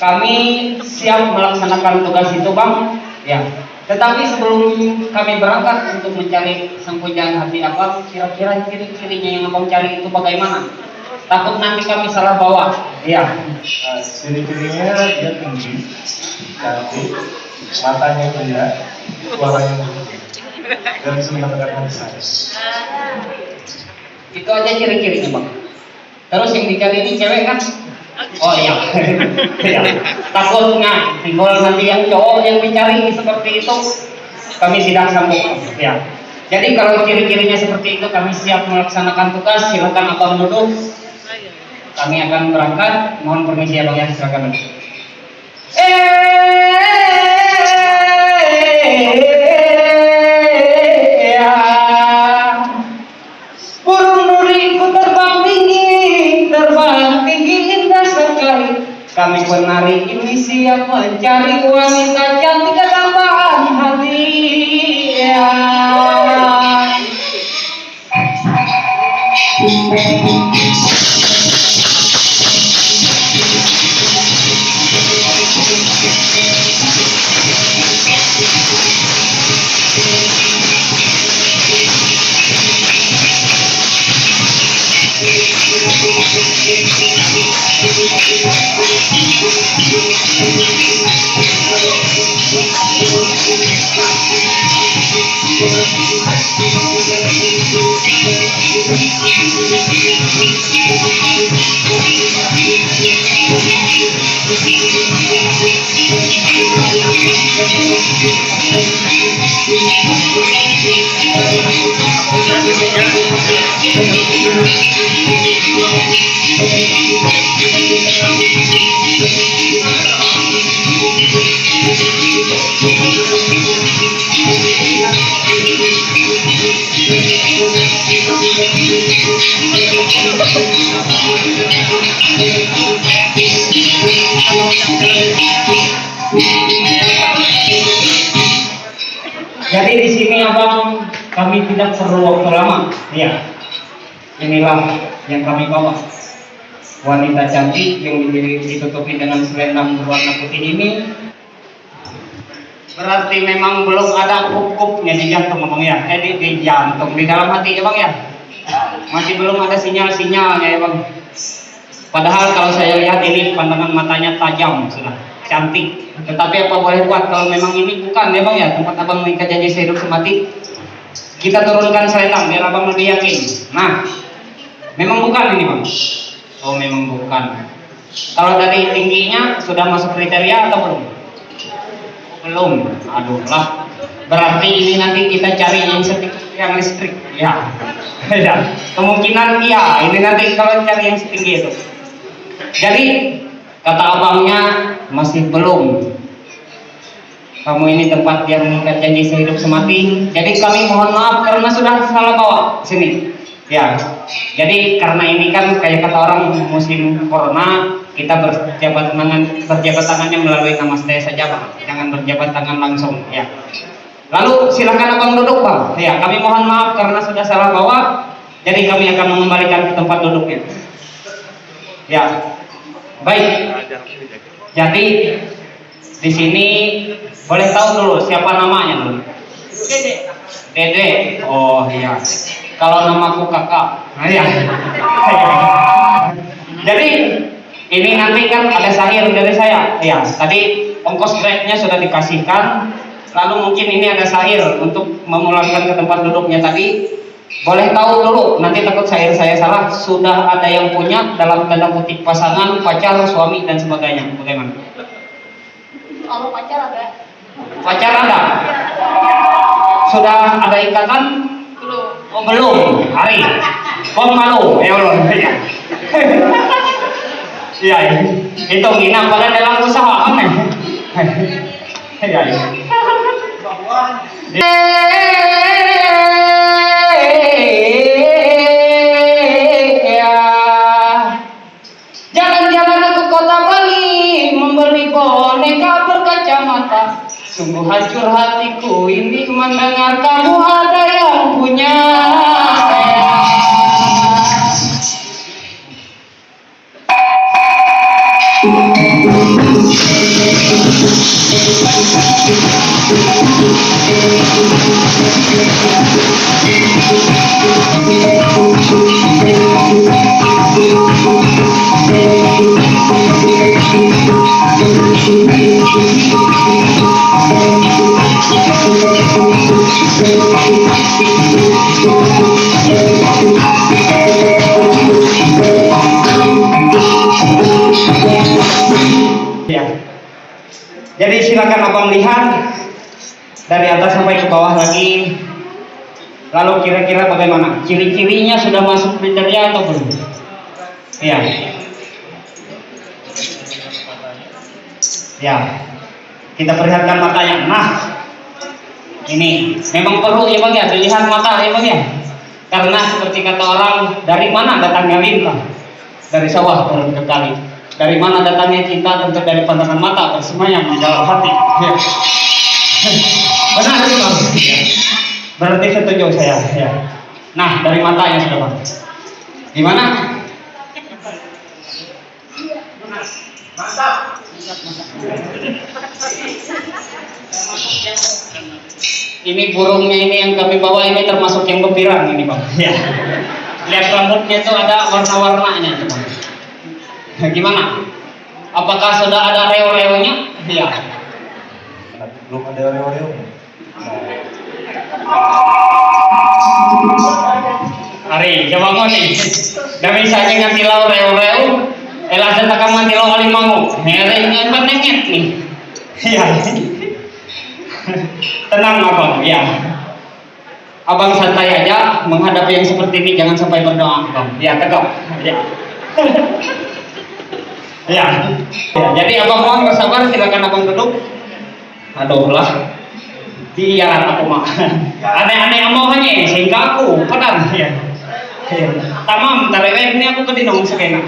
Kami siap melaksanakan tugas itu, Bang. Ya. Tetapi sebelum kami berangkat untuk mencari sang pujaan hati Abang, kira-kira ciri-cirinya yang Abang cari itu bagaimana? Takut nanti kami salah bawa. Iya. Ciri-cirinya dia tinggi, cantik, matanya indah, suaranya merdu, dan bisa mengatakan saya. Itu aja ciri-cirinya, Bang. Terus yang dicari ini cewek kan? Oh iya. Ya. Takutnya timbul nanti yang cowok yang dicari seperti itu, kami tidak sanggup. Ya. Jadi kalau ciri-cirinya seperti itu, kami siap melaksanakan tugas. Silakan Abang duduk. Kami akan berangkat. Mohon permisi ya, Bang, ya. Silakan duduk. Kami penari ini siap mencari wanita cantik tambahan hati. Ya. Jadi di sini Abang, kami tidak perlu waktu lama. Ya, inilah yang kami bawa. Wanita cantik yang ditutupi dengan selendang berwarna putih ini. Berarti memang belum ada kup-kupnya di jantung, Bang, ya. Di jantung, di dalam hati ya, Bang, ya. Masih belum ada sinyal-sinyalnya ya, Bang. Padahal kalau saya lihat ini pandangan matanya tajam sudah, cantik. Tetapi apa boleh buat kalau memang ini bukan ya, Bang, ya, tempat Abang mengikat janji sehidup semati. Kita turunkan selendang biar Abang lebih yakin. Nah, memang bukan ini, Bang. Oh, memang bukan. Kalau dari tingginya sudah masuk kriteria atau belum? Belum. Aduh lah. Berarti ini nanti kita cari yang listrik. Ya. Ya. Kemungkinan iya. Ini nanti kalau cari yang setinggi itu. Jadi kata abangnya masih belum. Kamu ini tempat yang mengikat janji sehidup semati. Jadi kami mohon maaf karena sudah salah bawa sini. Ya, jadi karena ini kan kayak kata orang musim corona, kita berjabat tangannya melalui namaste saja, Bang. Jangan berjabat tangan langsung, ya. Lalu silakan Abang duduk, Bang. Ya, kami mohon maaf karena sudah salah bawa. Jadi kami akan mengembalikan ke tempat duduknya. Ya, baik. Jadi di sini boleh tahu dulu siapa namanya dulu? Dede. Oh iya. Kalau namaku kakak. Nah, ya. Jadi ini nanti kan ada sahir dari saya. Ya, tadi ongkos breaknya sudah dikasihkan. Lalu mungkin ini ada sahir untuk memulangkan ke tempat duduknya tadi. Boleh tahu dulu, nanti takut sahir saya salah. Sudah ada yang punya dalam tanda kutip pasangan, pacar, suami dan sebagainya. Bagaimana? Kalau pacar ada? Pacar ada? Sudah ada ikatan? Belum. Oh belum, hari. Oh malu, ya Allah. Iya, itu nginap pada dalam usaha kan? Ya, ya. Jalan-jalan ke kota Bali membeli boneka berkacamata. Sungguh hancur hatiku ini mendengar kamu ada yang punya. Ya. Jadi silakan abang lihat dari atas sampai ke bawah lagi. Lalu kira-kira bagaimana? Ciri-cirinya sudah masuk kriteria atau belum? Ya. Ya. Kita perlihatkan matanya. Nah, ini memang perlu ya bang ya, dilihat mata ya bang ya. Karena seperti kata orang, dari mana datangnya lintang? Dari sawah turun ke kali. Dari mana datangnya cinta? Tentu dari pandangan mata bersemayam di dalam hati. Ya. Benar itu bang. Ya. Berarti setuju saya. Ya. Nah, dari matanya sudah bang. Gimana? Mantap. Ini burungnya ini yang kami bawa ini termasuk yang gembira ini bang. Ya. Lihat rambutnya itu ada warna-warnanya itu bang. Gimana? Apakah sudah ada reo-reonya? Iya. Belum ada reo-reo. Hari, coba mau nih. Gak bisa dengan tilau reo-reo. Elah tentang tilau alimangu. Mereka menengit nih. Iya. Tenang abang, ya. Abang santai aja menghadapi yang seperti ini, jangan sampai berdoa abang. Ya tegap. Ya. Ya. Ya. Jadi abang mohon bersabar, silakan abang duduk. Aduh lah. Iya aku mah. Aneh-aneh omongannya sehingga aku pedang. Ya. Ya. Tamam, tarewe ini aku kedinong sekena.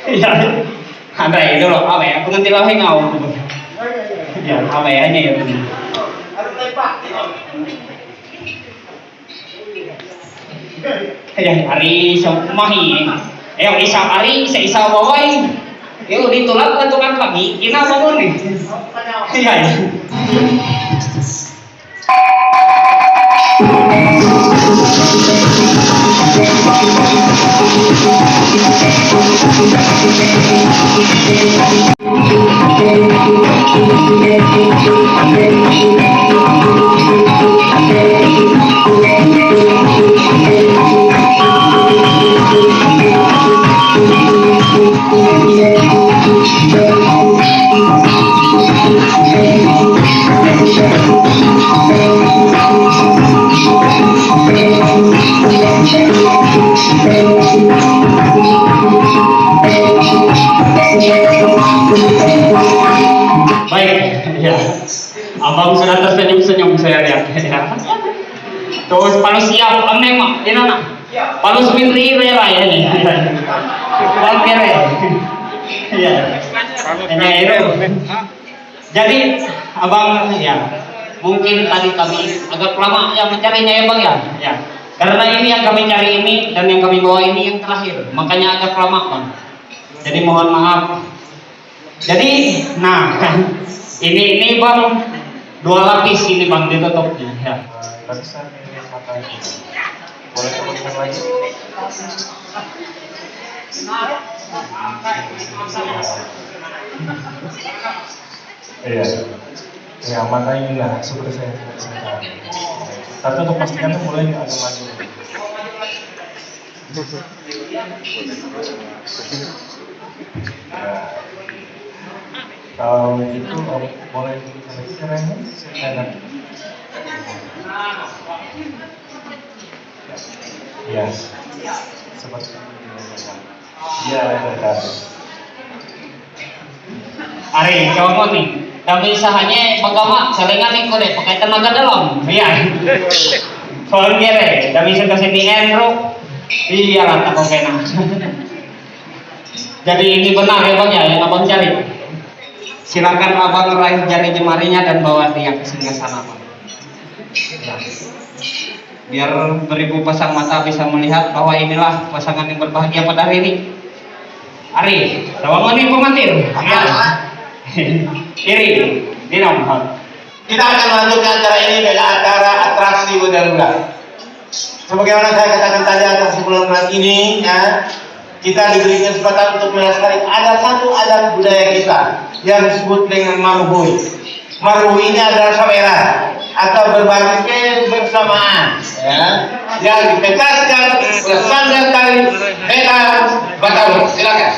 Iya. Ada itu loh, apa ya? Aku nanti lah ngau. Ya, apa ya hanya ya. Ya, hari semahi. Isa hari isa bawai. Ditolak ke tukang kami, kita bangun nih. Iya. Abang sudah tersenyum-senyum saya lihat. Ya. Terus palu siap, aneh mak, ini nak. Palu semitri rela ya ini. Oke ya. Iya. Hanya itu. Jadi abang ya, mungkin tadi kami agak lama yang mencarinya ya bang ya. Ya. Karena ini yang kami cari ini dan yang kami bawa ini yang terakhir, makanya agak lama bang. Jadi mohon maaf. Jadi, nah, ini bang. 2 lapis ini bang ditutupnya ya. Tapi saya ingin matanya. Boleh teman lagi? Iya. Ya matanya lah seperti saya sekarang. Tapi untuk pastikan tuh mulai agak maju. Kalau itu boleh lagi caranya saya ya seperti ini ya ada. Ari, coba nih. Dami sahanya pagama, salingan ko deh, pakai tenaga dalam. Iya. Soal kere, dami sa kasi ni Enro. Iya lah, tako kena. Jadi ini benar ya bang ya, yang abang cari. Silakan abang raih jari jemarinya dan bawa dia ke singgasana bang. Ya. Biar beribu pasang mata bisa melihat bahwa inilah pasangan yang berbahagia pada hari ini. Ari, tawang ini pemantir. Ya. Iri, dinam. Kita akan lanjutkan acara ini dengan acara atraksi budaya. Sebagaimana saya katakan tadi atraksi bulan ini, ya, kita diberi kesempatan untuk melestarikan ada satu adat budaya kita yang disebut dengan maruhui. Maruhui ini adalah saweran atau berbagi kebersamaan, ya, yang ditegaskan oleh Sanggar Tari Beta Batawi. Silakan.